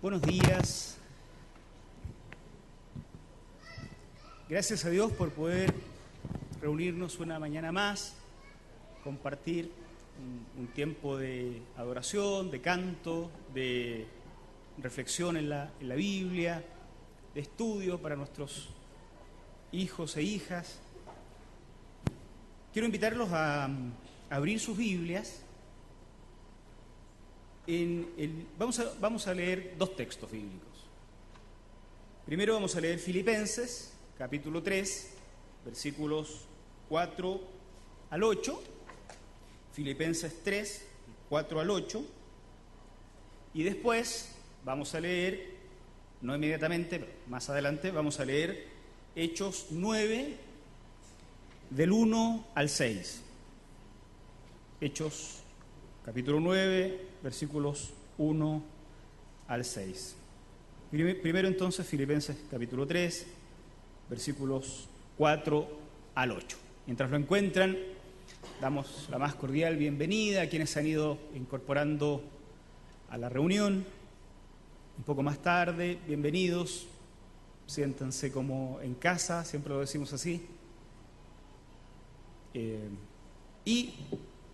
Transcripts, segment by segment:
Buenos días. Gracias a Dios por poder reunirnos una mañana más, compartir un tiempo de adoración, de canto, de reflexión en la Biblia, de estudio para nuestros hijos e hijas. Quiero invitarlos a abrir sus Biblias. Vamos a leer dos textos bíblicos. Primero vamos a leer Filipenses, capítulo 3, versículos 4 al 8. Filipenses 3, 4 al 8. Y después vamos a leer, no inmediatamente, pero más adelante, vamos a leer Hechos 9, del 1 al 6. Hechos capítulo 9, versículos 1 al 6. Primero entonces Filipenses capítulo 3, versículos 4 al 8. Mientras lo encuentran, damos la más cordial bienvenida a quienes se han ido incorporando a la reunión un poco más tarde. Bienvenidos, siéntanse como en casa, siempre lo decimos así. Y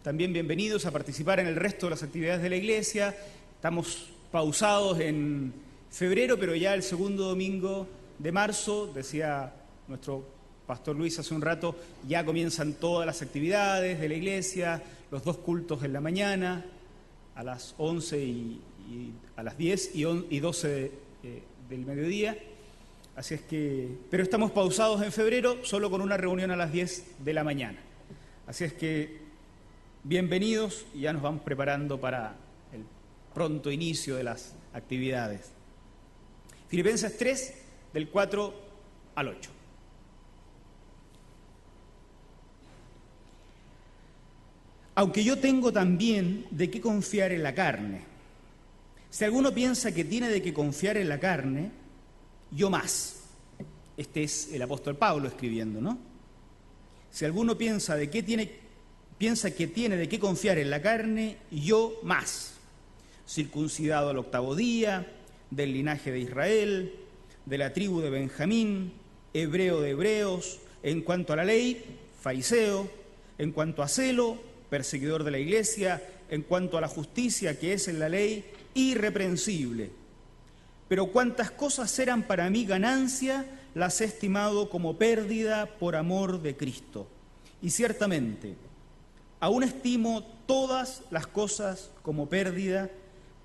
también bienvenidos a participar en el resto de las actividades de la iglesia. Estamos pausados en febrero, pero ya el segundo domingo de marzo, decía nuestro pastor Luis hace un rato, ya comienzan todas las actividades de la iglesia, los dos cultos en la mañana, a las 11 y a las 10 y 12 del mediodía. Así es que, pero estamos pausados en febrero, solo con una reunión a las 10 de la mañana. Así es que bienvenidos y ya nos vamos preparando para el pronto inicio de las actividades. Filipenses 3, del 4 al 8. Aunque yo tengo también de qué confiar en la carne. Si alguno piensa que tiene de qué confiar en la carne, yo más. Este es el apóstol Pablo escribiendo, ¿no? Si alguno piensa que tiene de qué confiar en la carne, yo más. Circuncidado al 8º día, del linaje de Israel, de la tribu de Benjamín, hebreo de hebreos, en cuanto a la ley, fariseo, en cuanto a celo, perseguidor de la iglesia, en cuanto a la justicia que es en la ley, irreprensible. Pero cuantas cosas eran para mí ganancia, las he estimado como pérdida por amor de Cristo. Y ciertamente, aún estimo todas las cosas como pérdida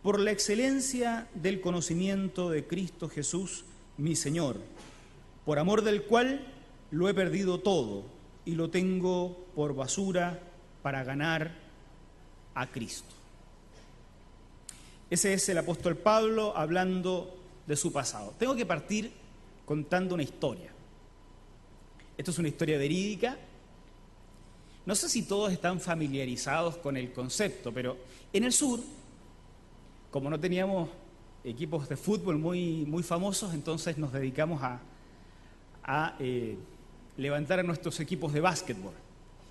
por la excelencia del conocimiento de Cristo Jesús, mi Señor, por amor del cual lo he perdido todo y lo tengo por basura para ganar a Cristo. Ese es el apóstol Pablo hablando de su pasado. Tengo que partir contando una historia. Esto es una historia verídica. No sé si todos están familiarizados con el concepto, pero en el sur, como no teníamos equipos de fútbol muy famosos, entonces nos dedicamos a levantar a nuestros equipos de básquetbol.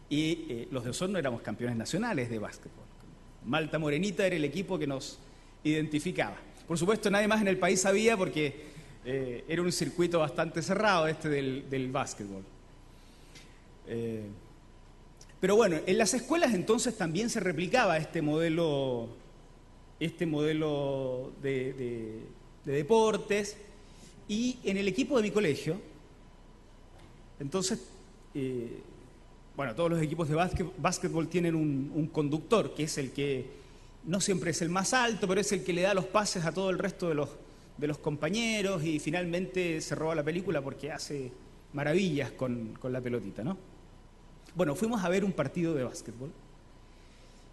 Y los de Osorno éramos campeones nacionales de básquetbol. Malta Morenita era el equipo que nos identificaba. Por supuesto, nadie más en el país sabía porque era un circuito bastante cerrado este del básquetbol. Pero bueno, en las escuelas entonces también se replicaba este modelo de deportes, y en el equipo de mi colegio, entonces, todos los equipos de básquetbol tienen un conductor, que es el que no siempre es el más alto, pero es el que le da los pases a todo el resto de los compañeros y finalmente se roba la película porque hace maravillas con la pelotita, ¿no? Bueno, fuimos a ver un partido de básquetbol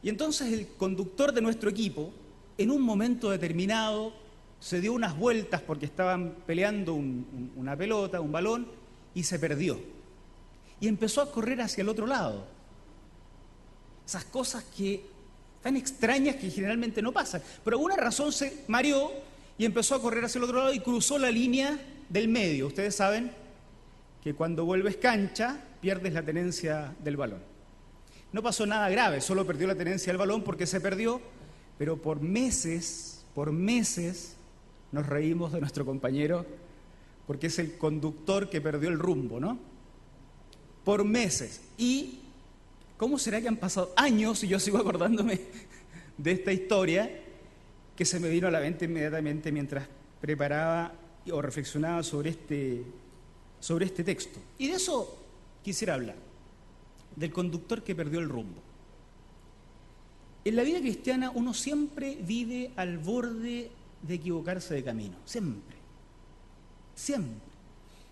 y entonces el conductor de nuestro equipo, en un momento determinado, se dio unas vueltas porque estaban peleando una pelota, un balón, y se perdió. Y empezó a correr hacia el otro lado. Esas cosas tan extrañas que generalmente no pasan. Por alguna razón se mareó y empezó a correr hacia el otro lado y cruzó la línea del medio. Ustedes saben que cuando vuelves cancha, pierdes la tenencia del balón. No pasó nada grave, solo perdió la tenencia del balón porque se perdió, pero por meses nos reímos de nuestro compañero porque es el conductor que perdió el rumbo, ¿no? Por meses. ¿Y cómo será que han pasado años y yo sigo acordándome de esta historia que se me vino a la mente inmediatamente mientras preparaba o reflexionaba sobre este texto? Y de eso quisiera hablar, del conductor que perdió el rumbo. En la vida cristiana uno siempre vive al borde de equivocarse de camino, siempre, siempre.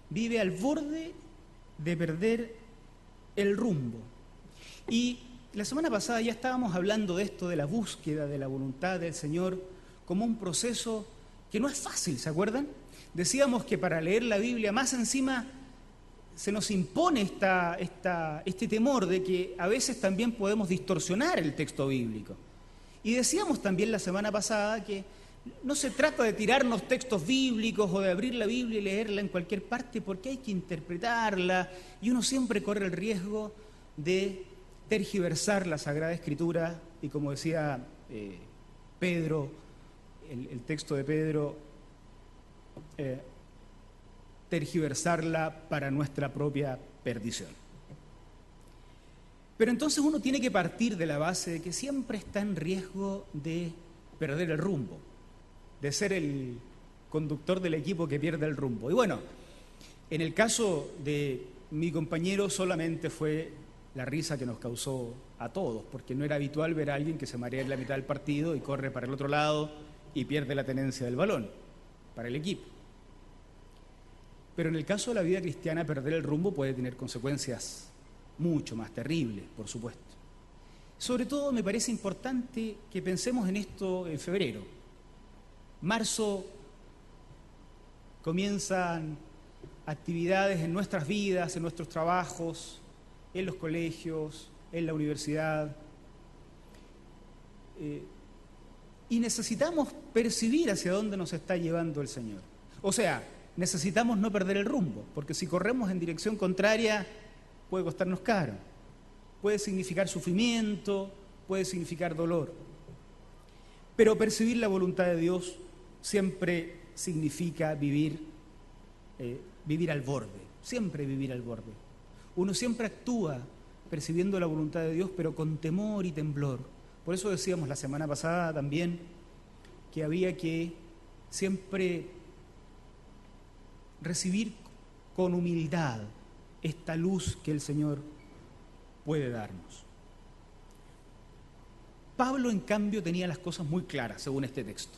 Vive al borde de perder el rumbo. Y la semana pasada ya estábamos hablando de esto, de la búsqueda de la voluntad del Señor, como un proceso que no es fácil, ¿se acuerdan? Decíamos que para leer la Biblia, más encima, se nos impone este temor de que a veces también podemos distorsionar el texto bíblico. Y decíamos también la semana pasada que no se trata de tirarnos textos bíblicos o de abrir la Biblia y leerla en cualquier parte, porque hay que interpretarla y uno siempre corre el riesgo de tergiversar la Sagrada Escritura y, como decía Pedro, el texto de Pedro, tergiversarla para nuestra propia perdición. Pero entonces uno tiene que partir de la base de que siempre está en riesgo de perder el rumbo, de ser el conductor del equipo que pierde el rumbo. Y bueno, en el caso de mi compañero solamente fue la risa que nos causó a todos, porque no era habitual ver a alguien que se marea en la mitad del partido y corre para el otro lado y pierde la tenencia del balón para el equipo. Pero en el caso de la vida cristiana, perder el rumbo puede tener consecuencias mucho más terribles, por supuesto. Sobre todo me parece importante que pensemos en esto en febrero. Marzo comienzan actividades en nuestras vidas, en nuestros trabajos, en los colegios, en la universidad. Y necesitamos percibir hacia dónde nos está llevando el Señor. O sea, necesitamos no perder el rumbo, porque si corremos en dirección contraria puede costarnos caro, puede significar sufrimiento, puede significar dolor. Pero percibir la voluntad de Dios siempre significa vivir al borde, siempre vivir al borde. Uno siempre actúa percibiendo la voluntad de Dios, pero con temor y temblor. Por eso decíamos la semana pasada también que había que siempre recibir con humildad esta luz que el Señor puede darnos. Pablo, en cambio, tenía las cosas muy claras, según este texto.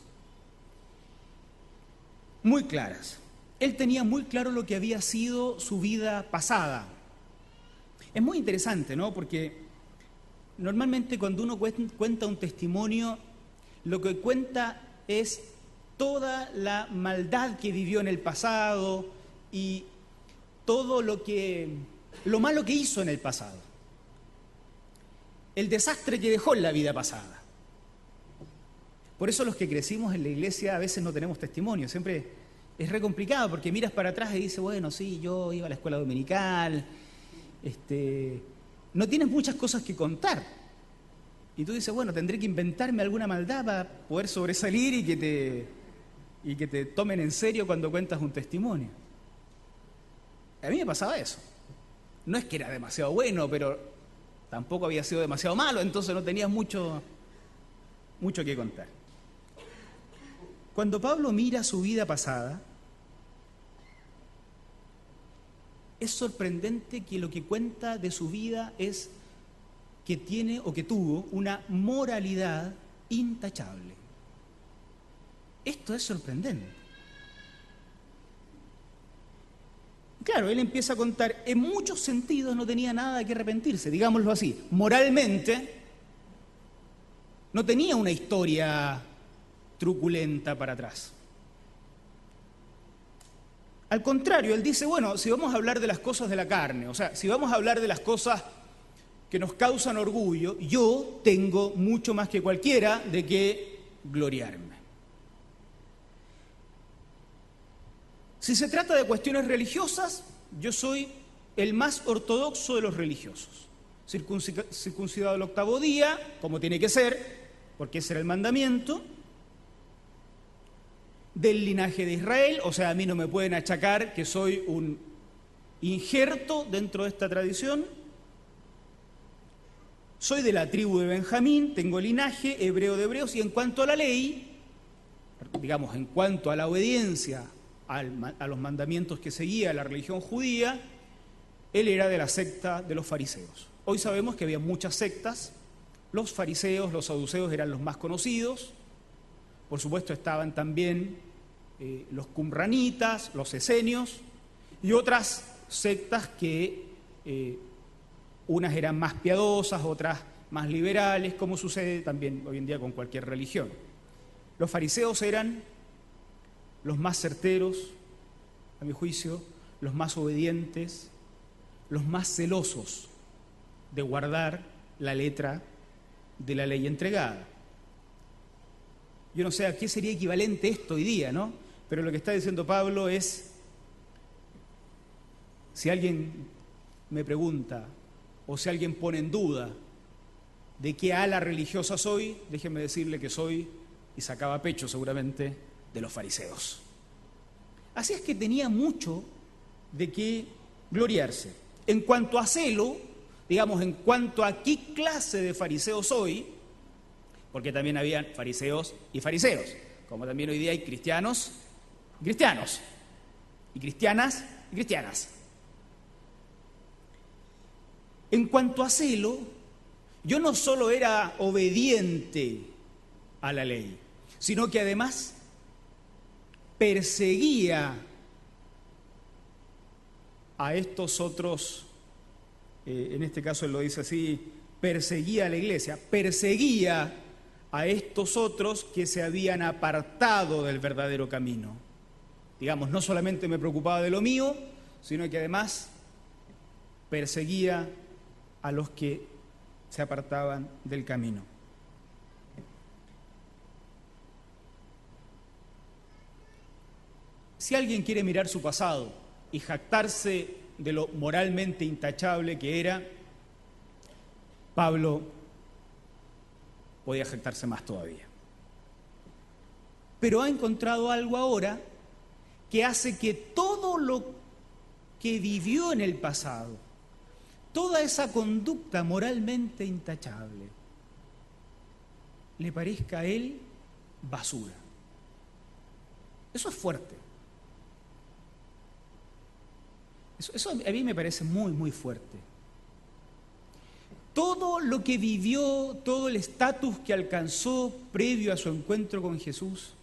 Muy claras. Él tenía muy claro lo que había sido su vida pasada. Es muy interesante, ¿no? Porque normalmente cuando uno cuenta un testimonio, lo que cuenta es toda la maldad que vivió en el pasado y todo lo malo que hizo en el pasado. El desastre que dejó en la vida pasada. Por eso los que crecimos en la iglesia a veces no tenemos testimonio, siempre es re complicado porque miras para atrás y dices, bueno, sí, yo iba a la escuela dominical, no tienes muchas cosas que contar. Y tú dices, bueno, tendré que inventarme alguna maldad para poder sobresalir y que te tomen en serio cuando cuentas un testimonio. A mí me pasaba eso. No es que era demasiado bueno, pero tampoco había sido demasiado malo, entonces no tenías mucho que contar. Cuando Pablo mira su vida pasada, es sorprendente que lo que cuenta de su vida es que tiene o que tuvo una moralidad intachable. Esto es sorprendente. Claro, él empieza a contar, en muchos sentidos no tenía nada que arrepentirse, digámoslo así. Moralmente, no tenía una historia truculenta para atrás. Al contrario, él dice, bueno, si vamos a hablar de las cosas de la carne, o sea, si vamos a hablar de las cosas que nos causan orgullo, yo tengo mucho más que cualquiera de qué gloriarme. Si se trata de cuestiones religiosas, yo soy el más ortodoxo de los religiosos. Circuncidado el 8º día, como tiene que ser, porque ese era el mandamiento. del linaje de Israel, o sea, a mí no me pueden achacar que soy un injerto dentro de esta tradición. Soy de la tribu de Benjamín, tengo linaje hebreo de hebreos, y en cuanto a la ley, digamos, en cuanto a la obediencia a los mandamientos que seguía la religión judía, él era de la secta de los fariseos. Hoy sabemos que había muchas sectas. Los fariseos, los saduceos eran los más conocidos. Por supuesto estaban también los qumranitas, los esenios y otras sectas que unas eran más piadosas, otras más liberales, como sucede también hoy en día con cualquier religión. Los fariseos eran los más certeros, a mi juicio, los más obedientes, los más celosos de guardar la letra de la ley entregada. Yo no sé a qué sería equivalente esto hoy día, ¿no? Pero lo que está diciendo Pablo es, si alguien me pregunta o si alguien pone en duda de qué ala religiosa soy, déjenme decirle que soy, y sacaba pecho seguramente, de los fariseos. Así es que tenía mucho de qué gloriarse. En cuanto a celo, digamos, en cuanto a qué clase de fariseo soy, porque también había fariseos y fariseos, como también hoy día hay cristianos y cristianos, y cristianas y cristianas. En cuanto a celo, yo no solo era obediente a la ley, sino que además perseguía a estos otros, en este caso él lo dice así, perseguía a la iglesia, perseguía a estos otros que se habían apartado del verdadero camino. Digamos, no solamente me preocupaba de lo mío, sino que además perseguía a los que se apartaban del camino. Si alguien quiere mirar su pasado y jactarse de lo moralmente intachable que era, Pablo podía jactarse más todavía. Pero ha encontrado algo ahora que hace que todo lo que vivió en el pasado, toda esa conducta moralmente intachable, le parezca a él basura. Eso es fuerte. Eso a mí me parece muy, muy fuerte. Todo lo que vivió, todo el estatus que alcanzó previo a su encuentro con Jesús,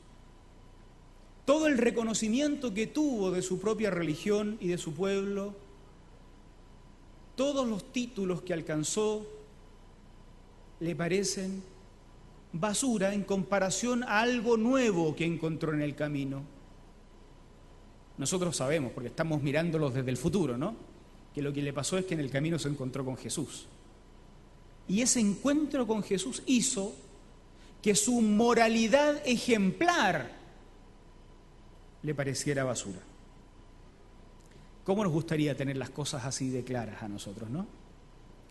todo el reconocimiento que tuvo de su propia religión y de su pueblo, todos los títulos que alcanzó, le parecen basura en comparación a algo nuevo que encontró en el camino. Nosotros sabemos, porque estamos mirándolos desde el futuro, ¿no?, que lo que le pasó es que en el camino se encontró con Jesús. Y ese encuentro con Jesús hizo que su moralidad ejemplar le pareciera basura. ¿Cómo nos gustaría tener las cosas así de claras a nosotros, no?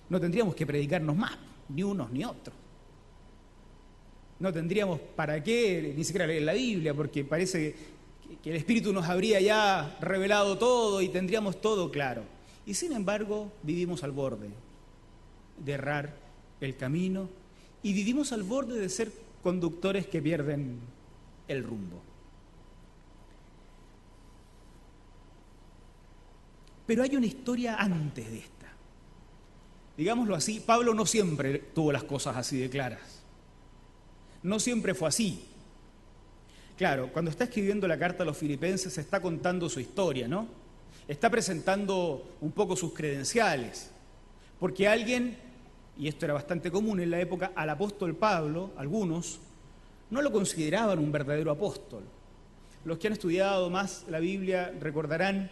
No tendríamos que predicarnos más, ni unos ni otros. No tendríamos para qué ni siquiera leer la Biblia, porque parece que el Espíritu nos habría ya revelado todo y tendríamos todo claro. Y sin embargo, vivimos al borde de errar el camino y vivimos al borde de ser conductores que pierden el rumbo. Pero hay una historia antes de esta. Digámoslo así, Pablo no siempre tuvo las cosas así de claras. No siempre fue así. Claro, cuando está escribiendo la carta a los filipenses está contando su historia, ¿no? Está presentando un poco sus credenciales. Porque alguien, y esto era bastante común en la época, al apóstol Pablo, algunos, no lo consideraban un verdadero apóstol. Los que han estudiado más la Biblia recordarán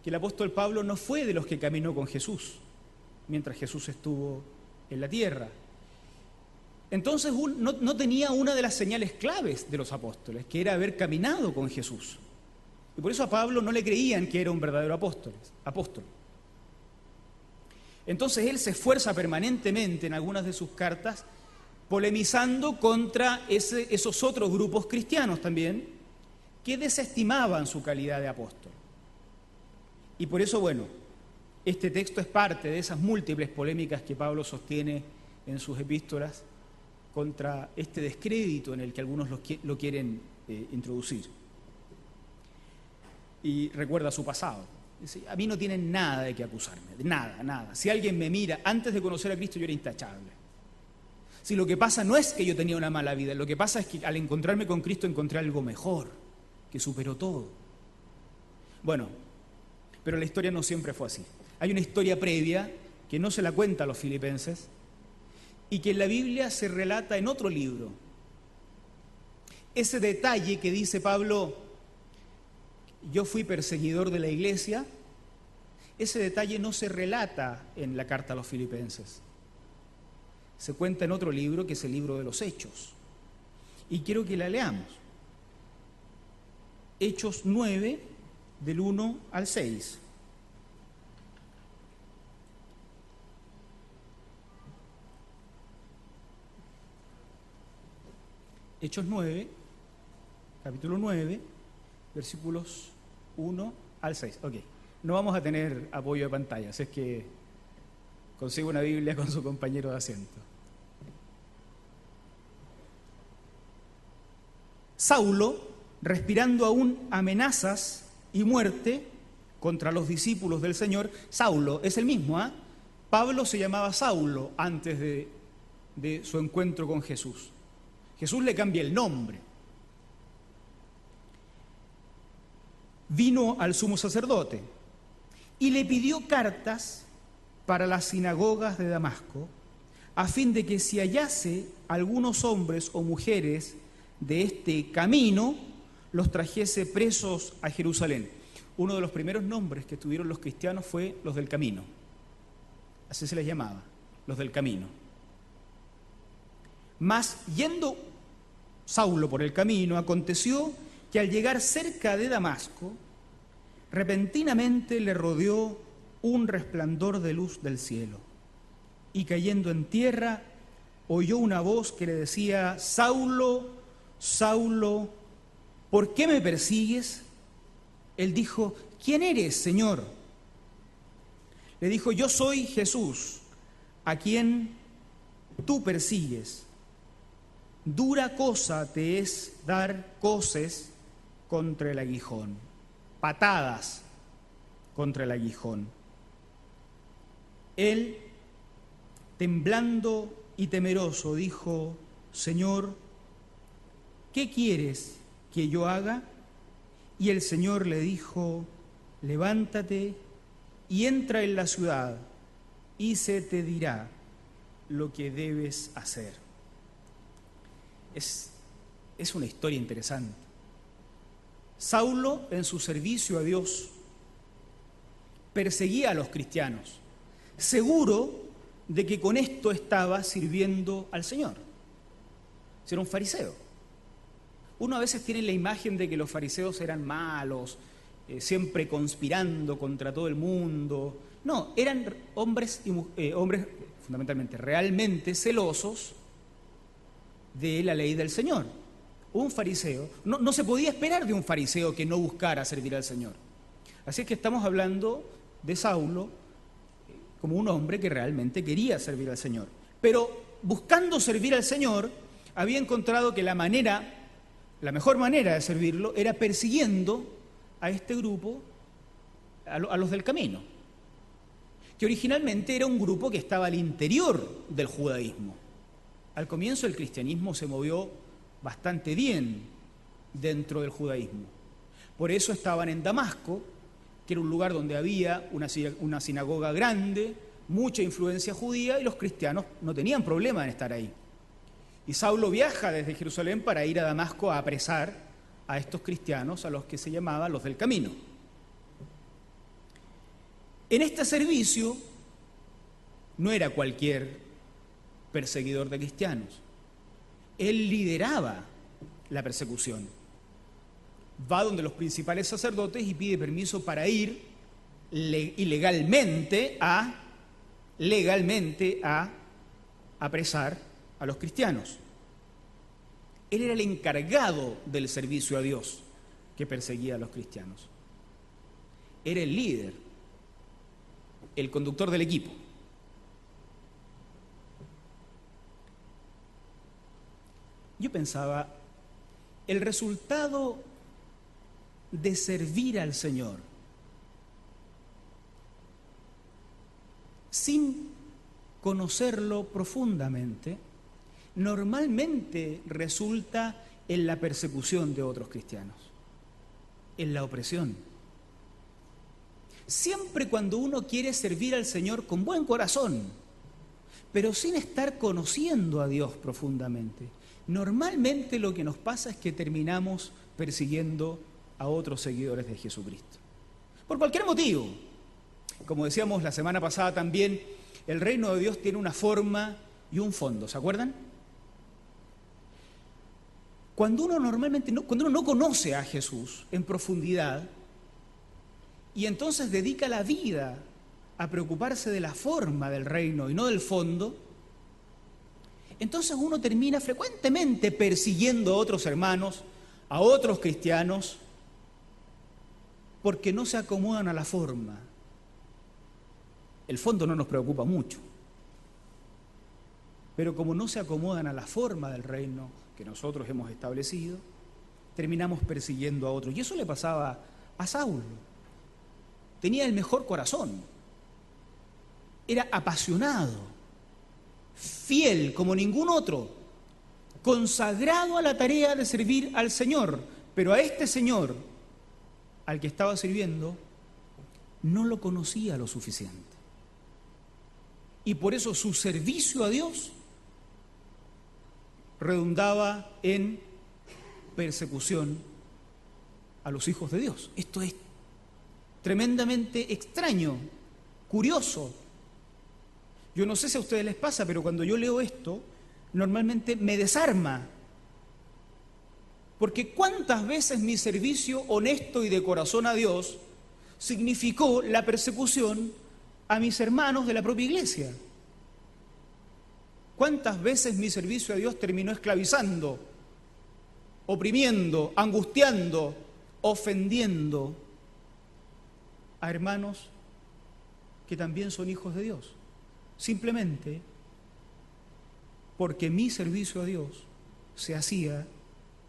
que el apóstol Pablo no fue de los que caminó con Jesús, mientras Jesús estuvo en la tierra. Entonces no tenía una de las señales claves de los apóstoles, que era haber caminado con Jesús. Y por eso a Pablo no le creían que era un verdadero apóstol. Entonces él se esfuerza permanentemente en algunas de sus cartas, polemizando contra esos otros grupos cristianos también, que desestimaban su calidad de apóstol. Y por eso, bueno, este texto es parte de esas múltiples polémicas que Pablo sostiene en sus epístolas contra este descrédito en el que algunos lo quieren introducir. Y recuerda su pasado. Dice, a mí no tienen nada de qué acusarme, nada, nada. Si alguien me mira, antes de conocer a Cristo yo era intachable. Si lo que pasa no es que yo tenía una mala vida, lo que pasa es que al encontrarme con Cristo encontré algo mejor, que superó todo. Bueno, pero la historia no siempre fue así. Hay una historia previa que no se la cuenta a los filipenses y que en la Biblia se relata en otro libro. Ese detalle que dice Pablo, yo fui perseguidor de la iglesia, ese detalle no se relata en la carta a los filipenses. Se cuenta en otro libro que es el libro de los Hechos. Y quiero que la leamos. Hechos 9, del 1 al 6. Hechos 9, capítulo 9, versículos 1 al 6. Ok, no vamos a tener apoyo de pantalla, así es que consiga una Biblia con su compañero de asiento. Saulo, respirando aún amenazas y muerte contra los discípulos del Señor, Saulo es el mismo, ¿eh? Pablo se llamaba Saulo antes de su encuentro con Jesús. Jesús le cambia el nombre. Vino al sumo sacerdote y le pidió cartas para las sinagogas de Damasco, a fin de que si hallase algunos hombres o mujeres de este camino, los trajese presos a Jerusalén. Uno de los primeros nombres que tuvieron los cristianos fue los del camino. Así se les llamaba, los del camino. Mas yendo Saulo por el camino, aconteció que al llegar cerca de Damasco, repentinamente le rodeó un resplandor de luz del cielo. Y cayendo en tierra, oyó una voz que le decía, Saulo, Saulo, ¿por qué me persigues? Él dijo, ¿quién eres, Señor? Le dijo, yo soy Jesús, a quien tú persigues. Dura cosa te es dar coces contra el aguijón, patadas contra el aguijón. Él, temblando y temeroso, dijo, Señor, ¿qué quieres que yo haga? Y el Señor le dijo, levántate y entra en la ciudad, y se te dirá lo que debes hacer. Es una historia interesante. Saulo, en su servicio a Dios, perseguía a los cristianos, seguro de que con esto estaba sirviendo al Señor. Era un fariseo. Uno a veces tiene la imagen de que los fariseos eran malos, siempre conspirando contra todo el mundo. No, eran hombres fundamentalmente realmente celosos de la ley del Señor. Un fariseo, no se podía esperar de un fariseo que no buscara servir al Señor. Así es que estamos hablando de Saulo como un hombre que realmente quería servir al Señor. Pero buscando servir al Señor, había encontrado que la mejor manera de servirlo era persiguiendo a este grupo, a los del camino, que originalmente era un grupo que estaba al interior del judaísmo. Al comienzo el cristianismo se movió bastante bien dentro del judaísmo. Por eso estaban en Damasco, que era un lugar donde había una sinagoga grande, mucha influencia judía, y los cristianos no tenían problema en estar ahí. Y Saulo viaja desde Jerusalén para ir a Damasco a apresar a estos cristianos, a los que se llamaban los del camino. En este servicio no era cualquier perseguidor de cristianos. Él lideraba la persecución. Va donde los principales sacerdotes y pide permiso para ir ilegalmente a apresar a los cristianos. Él era el encargado del servicio a Dios. que perseguía a los cristianos. Era el líder, el conductor del equipo. Yo pensaba, el resultado de servir al Señor sin conocerlo profundamente, normalmente resulta en la persecución de otros cristianos, en la opresión. Siempre cuando uno quiere servir al Señor con buen corazón, pero sin estar conociendo a Dios profundamente, normalmente lo que nos pasa es que terminamos persiguiendo a otros seguidores de Jesucristo. Por cualquier motivo. Como decíamos la semana pasada también, el reino de Dios tiene una forma y un fondo, ¿se acuerdan? Cuando uno no conoce a Jesús en profundidad y entonces dedica la vida a preocuparse de la forma del reino y no del fondo, entonces uno termina frecuentemente persiguiendo a otros hermanos, a otros cristianos, porque no se acomodan a la forma. El fondo no nos preocupa mucho, pero como no se acomodan a la forma del reino que nosotros hemos establecido, terminamos persiguiendo a otros. Y eso le pasaba a Saulo. Tenía el mejor corazón, era apasionado, fiel como ningún otro, consagrado a la tarea de servir al Señor, pero a este Señor al que estaba sirviendo no lo conocía lo suficiente. Y por eso su servicio a Dios redundaba en persecución a los hijos de Dios. Esto es tremendamente extraño, curioso. Yo no sé si a ustedes les pasa, pero cuando yo leo esto, normalmente me desarma. Porque ¿cuántas veces mi servicio honesto y de corazón a Dios significó la persecución a mis hermanos de la propia iglesia? ¿Cuántas veces mi servicio a Dios terminó esclavizando, oprimiendo, angustiando, ofendiendo a hermanos que también son hijos de Dios? Simplemente porque mi servicio a Dios se hacía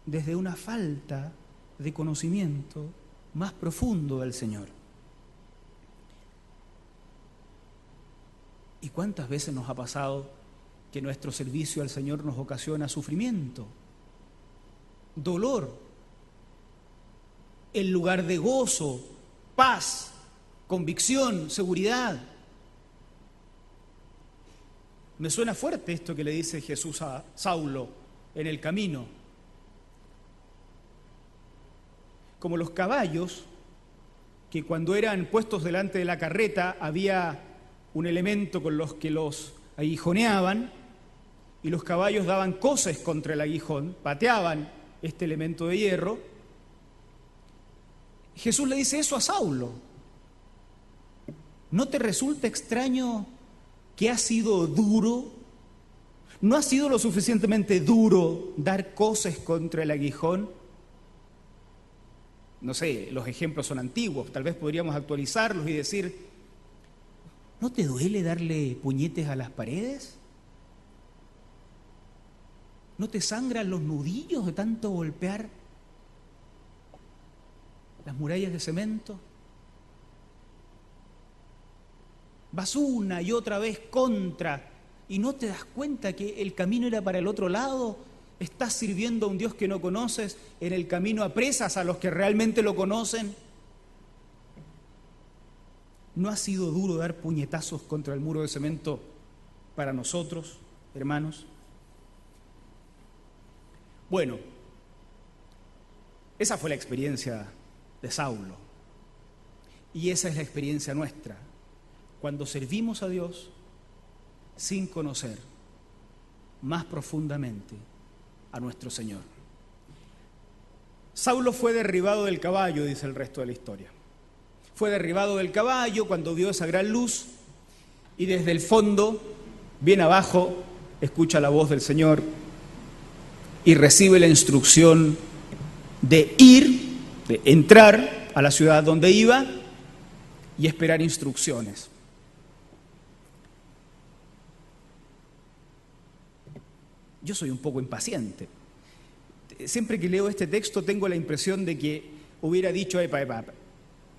desde una falta de conocimiento más profundo del Señor. ¿Y cuántas veces nos ha pasado que nuestro servicio al Señor nos ocasiona sufrimiento, dolor, en lugar de gozo, paz, convicción, seguridad? Me suena fuerte esto que le dice Jesús a Saulo en el camino. Como los caballos, que cuando eran puestos delante de la carreta había un elemento con los que los aguijoneaban, y los caballos daban coces contra el aguijón, pateaban este elemento de hierro. Jesús le dice eso a Saulo. ¿No te resulta extraño que ha sido duro? ¿No ha sido lo suficientemente duro dar coces contra el aguijón? No sé, los ejemplos son antiguos, tal vez podríamos actualizarlos y decir, ¿no te duele darle puñetes a las paredes? ¿No te sangran los nudillos de tanto golpear las murallas de cemento? Vas una y otra vez contra y no te das cuenta que el camino era para el otro lado. Estás sirviendo a un Dios que no conoces, en el camino apresas a los que realmente lo conocen. ¿No ha sido duro dar puñetazos contra el muro de cemento para nosotros, hermanos? Bueno, esa fue la experiencia de Saulo. Y esa es la experiencia nuestra, cuando servimos a Dios sin conocer más profundamente a nuestro Señor. Saulo fue derribado del caballo, dice el resto de la historia. Fue derribado del caballo cuando vio esa gran luz y desde el fondo, bien abajo, escucha la voz del Señor y recibe la instrucción de ir de entrar a la ciudad donde iba y esperar instrucciones. Yo soy un poco impaciente. Siempre que leo este texto tengo la impresión de que hubiera dicho,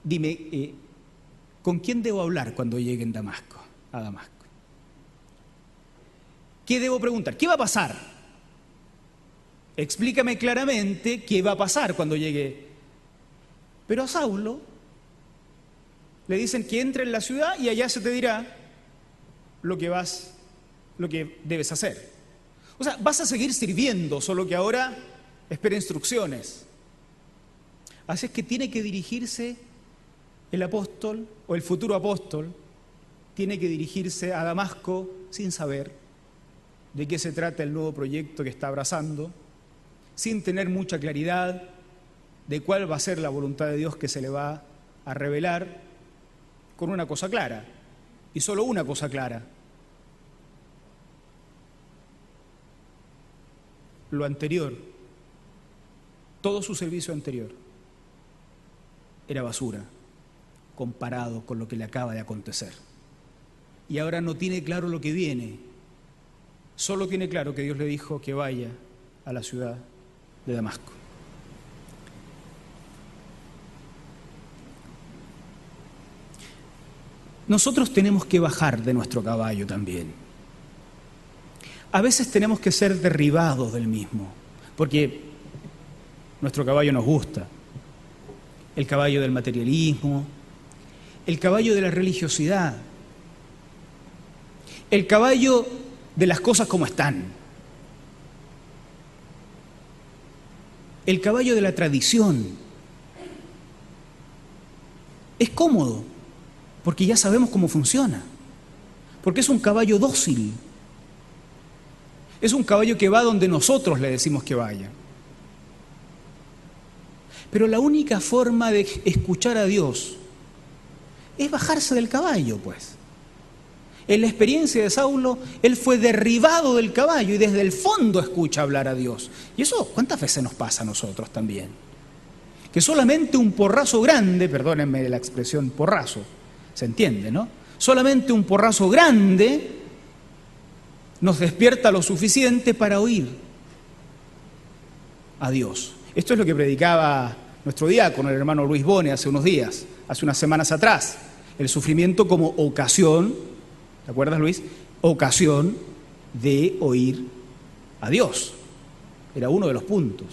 dime, ¿con quién debo hablar cuando llegue a Damasco? ¿Qué debo preguntar? ¿Qué va a pasar? Explícame claramente qué va a pasar cuando llegue. Pero a Saulo le dicen que entre en la ciudad y allá se te dirá lo que debes hacer. O sea, vas a seguir sirviendo, solo que ahora espera instrucciones. Así es que tiene que dirigirse el apóstol o el futuro apóstol, tiene que dirigirse a Damasco sin saber de qué se trata el nuevo proyecto que está abrazando, sin tener mucha claridad de cuál va a ser la voluntad de Dios que se le va a revelar, con una cosa clara, y solo una cosa clara. Lo anterior, todo su servicio anterior, era basura comparado con lo que le acaba de acontecer. Y ahora no tiene claro lo que viene, solo tiene claro que Dios le dijo que vaya a la ciudad de Damasco. Nosotros tenemos que bajar de nuestro caballo también. A veces tenemos que ser derribados del mismo, porque nuestro caballo nos gusta. El caballo del materialismo, el caballo de la religiosidad, el caballo de las cosas como están, el caballo de la tradición. Es cómodo, porque ya sabemos cómo funciona, porque es un caballo dócil, es un caballo que va donde nosotros le decimos que vaya. Pero la única forma de escuchar a Dios es bajarse del caballo, pues. En la experiencia de Saulo, él fue derribado del caballo y desde el fondo escucha hablar a Dios. Y eso, ¿cuántas veces nos pasa a nosotros también? Que solamente un porrazo grande, perdónenme la expresión porrazo, se entiende, ¿no? Solamente un porrazo grande nos despierta lo suficiente para oír a Dios. Esto es lo que predicaba nuestro diácono, el hermano Luis Bone, hace unas semanas atrás. El sufrimiento como ocasión, ¿te acuerdas, Luis? Ocasión de oír a Dios. Era uno de los puntos.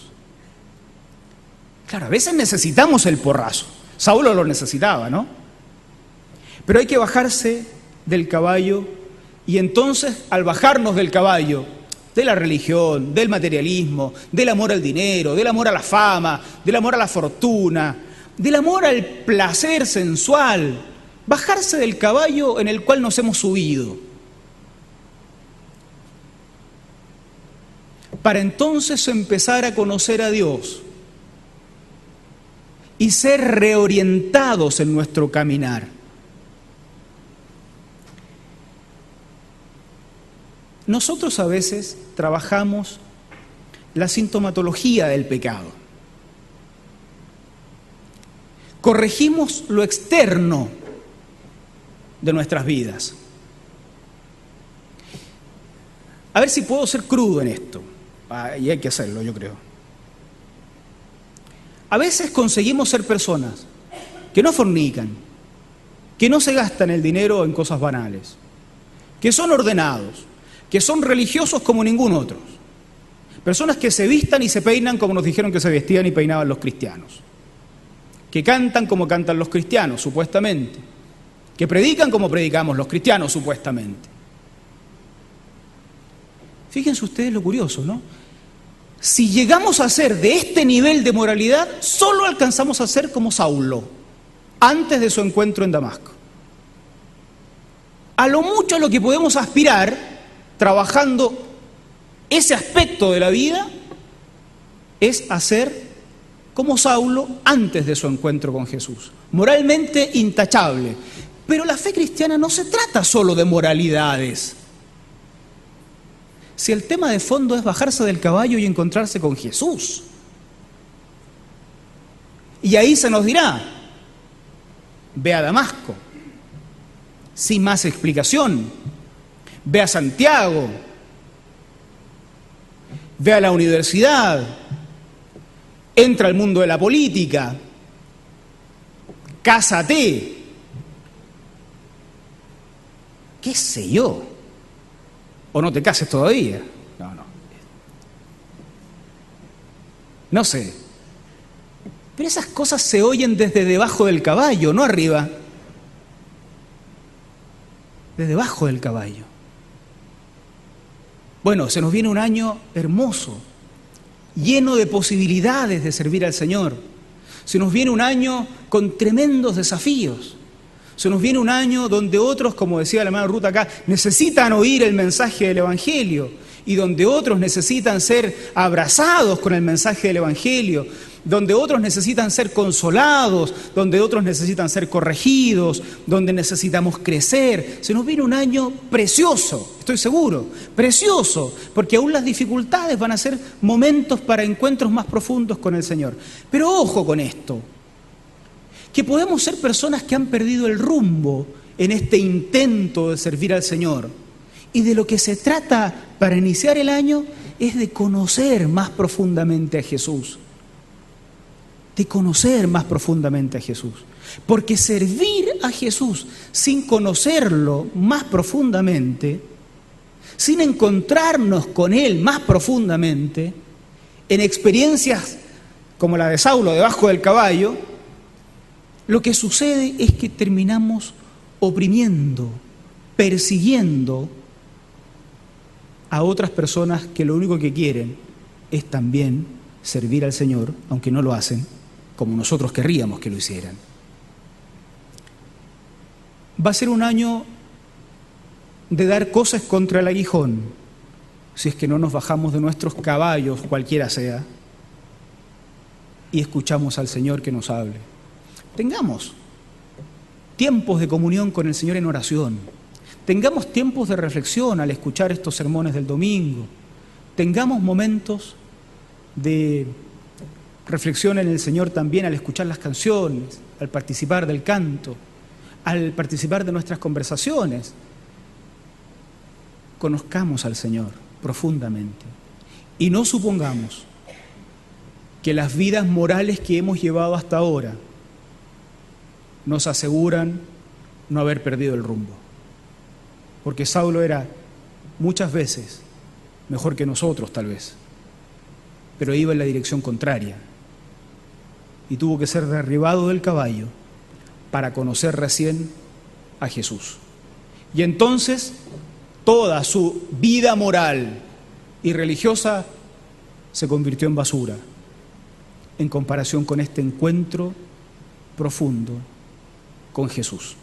Claro, a veces necesitamos el porrazo. Saulo lo necesitaba, ¿no? Pero hay que bajarse del caballo y entonces, al bajarnos del caballo, de la religión, del materialismo, del amor al dinero, del amor a la fama, del amor a la fortuna, del amor al placer sensual, bajarse del caballo en el cual nos hemos subido, para entonces empezar a conocer a Dios y ser reorientados en nuestro caminar. Nosotros a veces trabajamos la sintomatología del pecado. Corregimos lo externo de nuestras vidas. A ver si puedo ser crudo en esto. Y hay que hacerlo, yo creo. A veces conseguimos ser personas que no fornican, que no se gastan el dinero en cosas banales, que son ordenados, que son religiosos como ningún otro. Personas que se vistan y se peinan como nos dijeron que se vestían y peinaban los cristianos. Que cantan como cantan los cristianos, supuestamente. Que predican como predicamos los cristianos, supuestamente. Fíjense ustedes lo curioso, ¿no? Si llegamos a ser de este nivel de moralidad, solo alcanzamos a ser como Saulo, antes de su encuentro en Damasco. A lo mucho a lo que podemos aspirar, trabajando ese aspecto de la vida, es hacer como Saulo antes de su encuentro con Jesús. Moralmente intachable. Pero la fe cristiana no se trata solo de moralidades. Si el tema de fondo es bajarse del caballo y encontrarse con Jesús. Y ahí se nos dirá, ve a Damasco, sin más explicación, ve a Santiago, ve a la universidad, entra al mundo de la política, cásate, qué sé yo, o no te cases todavía, no sé, pero esas cosas se oyen desde debajo del caballo, no arriba, desde debajo del caballo. Bueno, se nos viene un año hermoso, lleno de posibilidades de servir al Señor. Se nos viene un año con tremendos desafíos. Se nos viene un año donde otros, como decía la hermana Ruth acá, necesitan oír el mensaje del Evangelio y donde otros necesitan ser abrazados con el mensaje del Evangelio, donde otros necesitan ser consolados, donde otros necesitan ser corregidos, donde necesitamos crecer. Se nos viene un año precioso, estoy seguro, precioso, porque aún las dificultades van a ser momentos para encuentros más profundos con el Señor. Pero ojo con esto, que podemos ser personas que han perdido el rumbo en este intento de servir al Señor. Y de lo que se trata para iniciar el año es de conocer más profundamente a Jesús. De conocer más profundamente a Jesús. Porque servir a Jesús sin conocerlo más profundamente, sin encontrarnos con Él más profundamente, en experiencias como la de Saulo debajo del caballo, lo que sucede es que terminamos oprimiendo, persiguiendo a otras personas que lo único que quieren es también servir al Señor, aunque no lo hacen como nosotros querríamos que lo hicieran. Va a ser un año de dar cosas contra el aguijón, si es que no nos bajamos de nuestros caballos, cualquiera sea, y escuchamos al Señor que nos hable. Tengamos tiempos de comunión con el Señor en oración. Tengamos tiempos de reflexión al escuchar estos sermones del domingo. Tengamos momentos de reflexión en el Señor también al escuchar las canciones, al participar del canto, al participar de nuestras conversaciones. Conozcamos al Señor profundamente y no supongamos que las vidas morales que hemos llevado hasta ahora nos aseguran no haber perdido el rumbo. Porque Saulo era muchas veces mejor que nosotros tal vez, pero iba en la dirección contraria y tuvo que ser derribado del caballo para conocer recién a Jesús. Y entonces toda su vida moral y religiosa se convirtió en basura en comparación con este encuentro profundo con Jesús.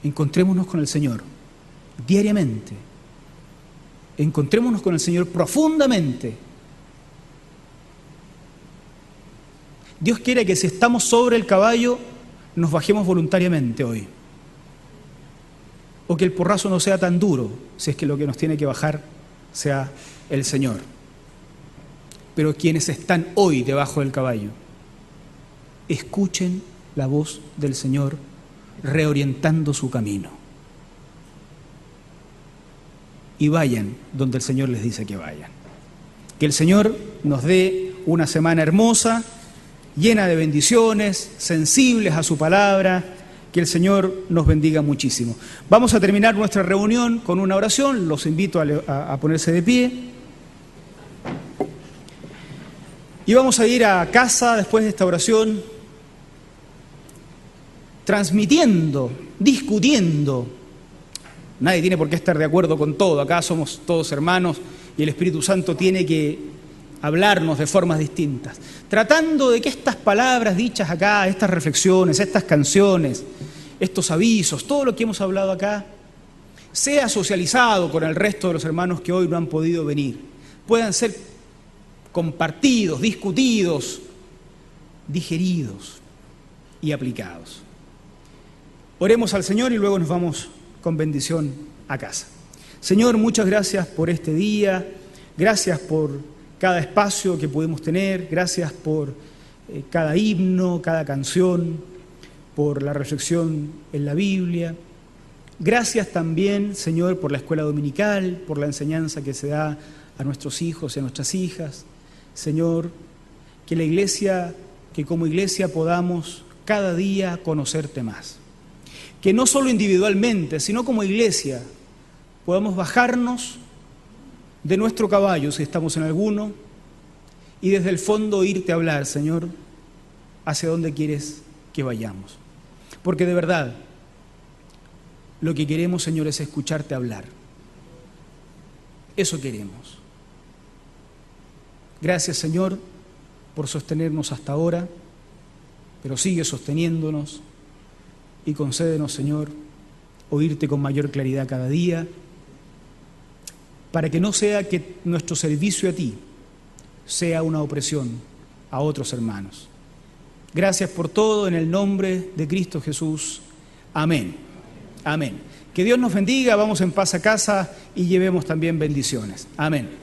Encontrémonos con el Señor diariamente. Encontrémonos con el Señor profundamente. Dios quiere que si estamos sobre el caballo, nos bajemos voluntariamente hoy. O que el porrazo no sea tan duro, si es que lo que nos tiene que bajar sea el Señor. Pero quienes están hoy debajo del caballo, escuchen la voz del Señor reorientando su camino. Y vayan donde el Señor les dice que vayan. Que el Señor nos dé una semana hermosa, llena de bendiciones, sensibles a su palabra. Que el Señor nos bendiga muchísimo. Vamos a terminar nuestra reunión con una oración. Los invito a ponerse de pie. Y vamos a ir a casa después de esta oración, transmitiendo, discutiendo. Nadie tiene por qué estar de acuerdo con todo. Acá somos todos hermanos y el Espíritu Santo tiene que hablarnos de formas distintas. Tratando de que estas palabras dichas acá, estas reflexiones, estas canciones, estos avisos, todo lo que hemos hablado acá, sea socializado con el resto de los hermanos que hoy no han podido venir. Puedan ser compartidos, discutidos, digeridos y aplicados. Oremos al Señor y luego nos vamos con bendición a casa. Señor, muchas gracias por este día, gracias por cada espacio que pudimos tener, gracias por cada himno, cada canción, por la reflexión en la Biblia. Gracias también, Señor, por la escuela dominical, por la enseñanza que se da a nuestros hijos y a nuestras hijas. Señor, que la iglesia, que como iglesia podamos cada día conocerte más. Que no solo individualmente, sino como iglesia, podamos bajarnos de nuestro caballo, si estamos en alguno, y desde el fondo oírte hablar, Señor, hacia dónde quieres que vayamos. Porque de verdad, lo que queremos, Señor, es escucharte hablar. Eso queremos. Gracias, Señor, por sostenernos hasta ahora, pero sigue sosteniéndonos y concédenos, Señor, oírte con mayor claridad cada día, para que no sea que nuestro servicio a ti sea una opresión a otros hermanos. Gracias por todo, en el nombre de Cristo Jesús. Amén. Amén. Que Dios nos bendiga, vamos en paz a casa y llevemos también bendiciones. Amén.